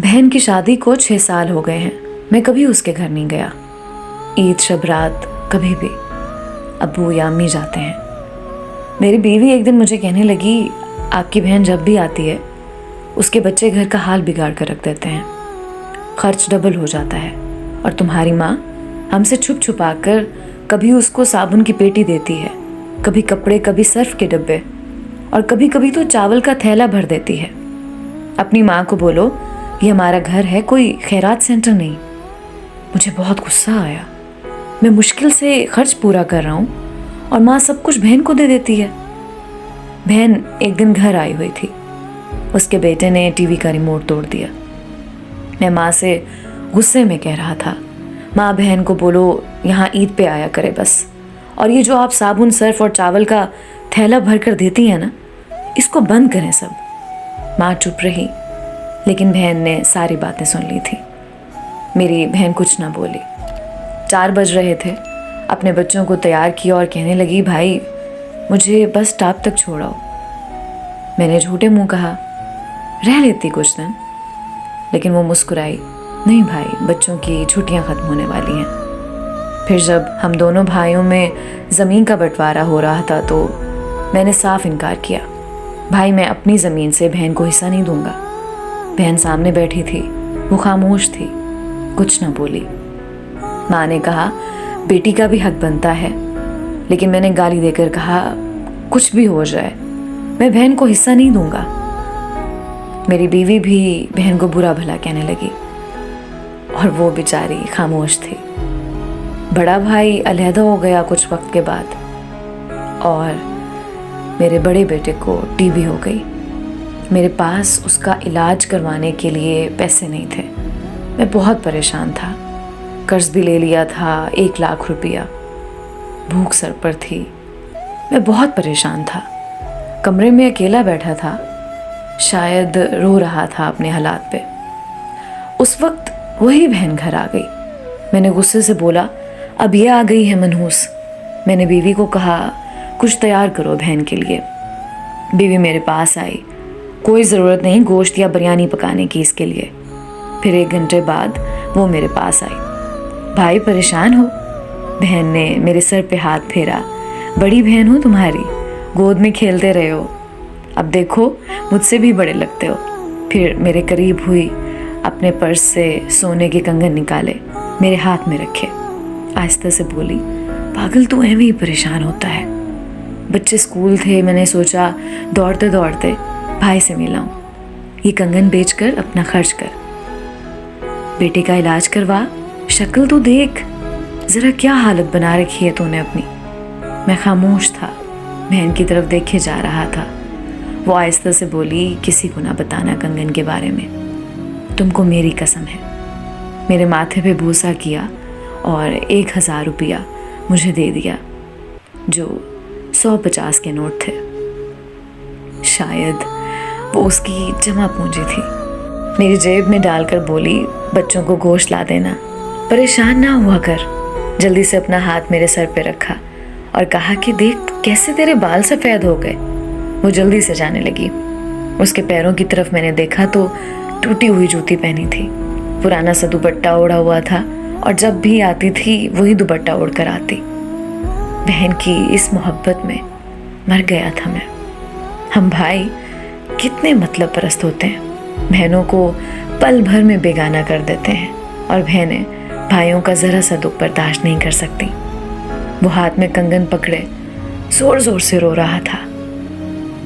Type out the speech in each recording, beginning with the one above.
बहन की शादी को 6 साल हो गए हैं। मैं कभी उसके घर नहीं गया। ईद शब रात कभी भी अब्बू या अम्मी जाते हैं। मेरी बीवी एक दिन मुझे कहने लगी, आपकी बहन जब भी आती है उसके बच्चे घर का हाल बिगाड़ कर रख देते हैं, खर्च डबल हो जाता है। और तुम्हारी माँ हमसे छुप छुपा कर कभी उसको साबुन की पेटी देती है, कभी कपड़े, कभी सर्फ के डब्बे, और कभी कभी तो चावल का थैला भर देती है। अपनी माँ को बोलो ये हमारा घर है, कोई खैरात सेंटर नहीं। मुझे बहुत गुस्सा आया। मैं मुश्किल से खर्च पूरा कर रहा हूँ और माँ सब कुछ बहन को दे देती है। बहन एक दिन घर आई हुई थी। उसके बेटे ने टीवी का रिमोट तोड़ दिया। मैं माँ से गुस्से में कह रहा था, माँ बहन को बोलो यहाँ ईद पे आया करे बस, और ये जो आप साबुन, सर्फ और चावल का थैला भर कर देती हैं ना, इसको बंद करें सब। माँ चुप रही, लेकिन बहन ने सारी बातें सुन ली थी। मेरी बहन कुछ ना बोली। 4 बज रहे थे। अपने बच्चों को तैयार किया और कहने लगी, भाई मुझे बस स्टॉप तक छोड़ाओ। मैंने झूठे मुंह कहा, रह लेती कुछ दिन, लेकिन वो मुस्कुराई, नहीं भाई, बच्चों की छुट्टियां खत्म होने वाली हैं। फिर जब हम दोनों भाइयों में ज़मीन का बंटवारा हो रहा था तो मैंने साफ इनकार किया, भाई मैं अपनी ज़मीन से बहन को हिस्सा नहीं दूंगा। बहन सामने बैठी थी, वो खामोश थी, कुछ ना बोली। माँ ने कहा, बेटी का भी हक बनता है, लेकिन मैंने गाली देकर कहा, कुछ भी हो जाए मैं बहन को हिस्सा नहीं दूंगा। मेरी बीवी भी बहन को बुरा भला कहने लगी और वो बेचारी खामोश थी। बड़ा भाई अलहदा हो गया कुछ वक्त के बाद और मेरे बड़े बेटे को टीबी हो गई। मेरे पास उसका इलाज करवाने के लिए पैसे नहीं थे। मैं बहुत परेशान था। कर्ज भी ले लिया था, 1 लाख रुपया। भूख सर पर थी। मैं बहुत परेशान था। कमरे में अकेला बैठा था, शायद रो रहा था अपने हालात पे। उस वक्त वही बहन घर आ गई। मैंने गुस्से से बोला, अब ये आ गई है मनहूस। मैंने बीवी को कहा, कुछ तैयार करो बहन के लिए। बीवी मेरे पास आई, कोई ज़रूरत नहीं गोश्त या बिरयानी पकाने की इसके लिए। फिर 1 घंटे बाद वो मेरे पास आई। भाई परेशान हो? बहन ने मेरे सर पे हाथ फेरा, बड़ी बहन हो तुम्हारी, गोद में खेलते रहे हो, अब देखो मुझसे भी बड़े लगते हो। फिर मेरे करीब हुई, अपने पर्स से सोने के कंगन निकाले, मेरे हाथ में रखे, आहिस्ता से बोली, पागल तू ऐਵੇਂ ही परेशान होता है। बच्चे स्कूल थे, मैंने सोचा दौड़ते दौड़ते भाई से मिलाऊं, ये कंगन बेचकर अपना खर्च कर, बेटे का इलाज करवा, शक्ल तो देख, जरा क्या हालत बना रखी है तूने अपनी। मैं खामोश था, बहन की तरफ देखे जा रहा था। वो आहिस्ता से बोली, किसी को ना बताना कंगन के बारे में, तुमको मेरी कसम है। मेरे माथे पे बूसा किया और 1000 रुपया मुझे दे दिया, जो 150 के नोट थे। शायद वो उसकी जमा पूंजी थी। मेरी जेब में डालकर बोली, बच्चों को गोश्त ला देना, परेशान ना हुआ कर। जल्दी से अपना हाथ मेरे सर पे रखा और कहा कि देख कैसे तेरे बाल सफ़ेद हो गए। वो जल्दी से जाने लगी। उसके पैरों की तरफ मैंने देखा तो टूटी हुई जूती पहनी थी, पुराना सा दुपट्टा ओढ़ा हुआ था और जब भी आती थी वही दुपट्टा ओढ़ कर आती। बहन की इस मोहब्बत में मर गया था मैं। हम भाई कितने मतलब परस्त होते हैं, बहनों को पल भर में बेगाना कर देते हैं और बहनें भाइयों का ज़रा सा दुख बर्दाश्त नहीं कर सकती। वो हाथ में कंगन पकड़े ज़ोर ज़ोर से रो रहा था।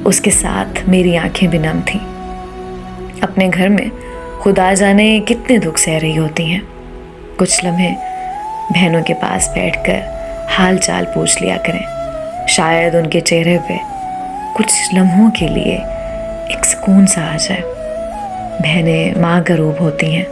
उसके साथ मेरी आंखें भी नम थीं। अपने घर में खुदा जाने कितने दुख सह रही होती हैं। कुछ लम्हे बहनों के पास बैठकर हाल चाल पूछ लिया करें, शायद उनके चेहरे पे कुछ लम्हों के लिए एक सुकून सा आ जाए। बहनें माँ का रूप होती हैं।